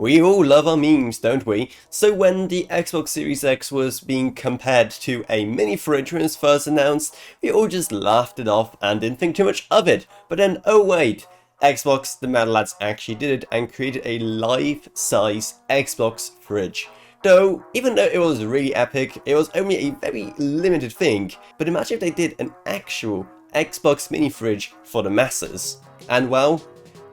We all love our memes, don't we? So when the Xbox Series X was being compared to a mini fridge when it was first announced, we all just laughed it off and didn't think too much of it. But then, oh wait, Xbox, the mad lads actually did it and created a life-size Xbox fridge. Even though it was really epic, it was only a very limited thing. But imagine if they did an actual Xbox mini fridge for the masses. And well,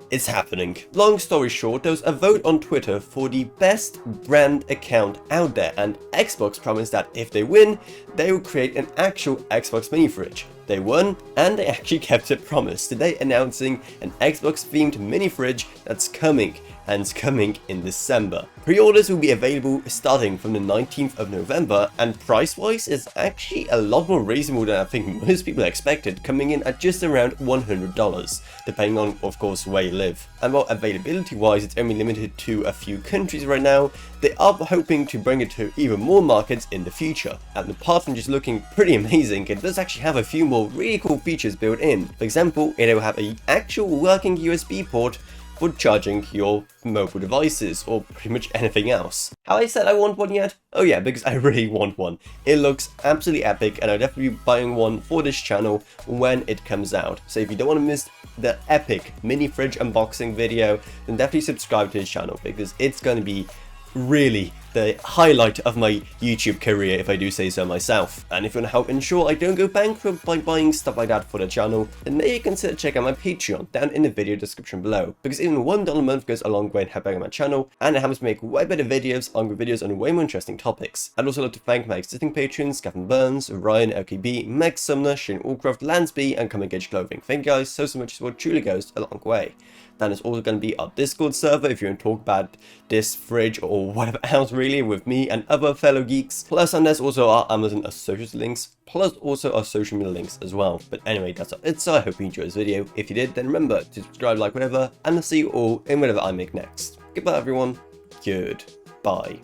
it's happening. Long story short, there was a vote on Twitter for the best brand account out there, and Xbox promised that if they win, they will create an actual Xbox mini fridge. They won, and they actually kept their promise, today announcing an Xbox themed mini fridge that's coming, and it's coming in December. Pre-orders will be available starting from the 19th of November, and price-wise is actually a lot more reasonable than I think most people expected, coming in at just around $100, depending on, of course, where you live. And while availability-wise it's only limited to a few countries right now, they are hoping to bring it to even more markets in the future. And apart from just looking pretty amazing, it does actually have a few more really cool features built in. For example, it will have an actual working USB port for charging your mobile devices, or pretty much anything else. Have I said I want one yet? Oh yeah, because I really want one. It looks absolutely epic, and I'll definitely be buying one for this channel when it comes out. So if you don't want to miss the epic mini fridge unboxing video, then definitely subscribe to this channel, because it's going to be really the highlight of my YouTube career, if I do say so myself. And if you want to help ensure I don't go bankrupt by buying stuff like that for the channel, then maybe consider checking out my Patreon down in the video description below, because even $1 a month goes a long way in helping my channel, and it helps me make way better videos, longer videos on way more interesting topics. I'd also like to thank my existing patrons, Gavin Burns, Ryan, LKB, Meg Sumner, Shane Allcroft, Lansby, and Come and Gauge Clothing. Thank you guys so much, support truly goes a long way. Then it's also going to be our Discord server if you want to talk about this fridge or whatever else really with me and other fellow geeks. Plus, and there's also our Amazon Associates links, plus also our social media links as well. But anyway, that's it. So I hope you enjoyed this video. If you did, then remember to subscribe, like, whatever, and I'll see you all in whatever I make next. Goodbye everyone. Goodbye.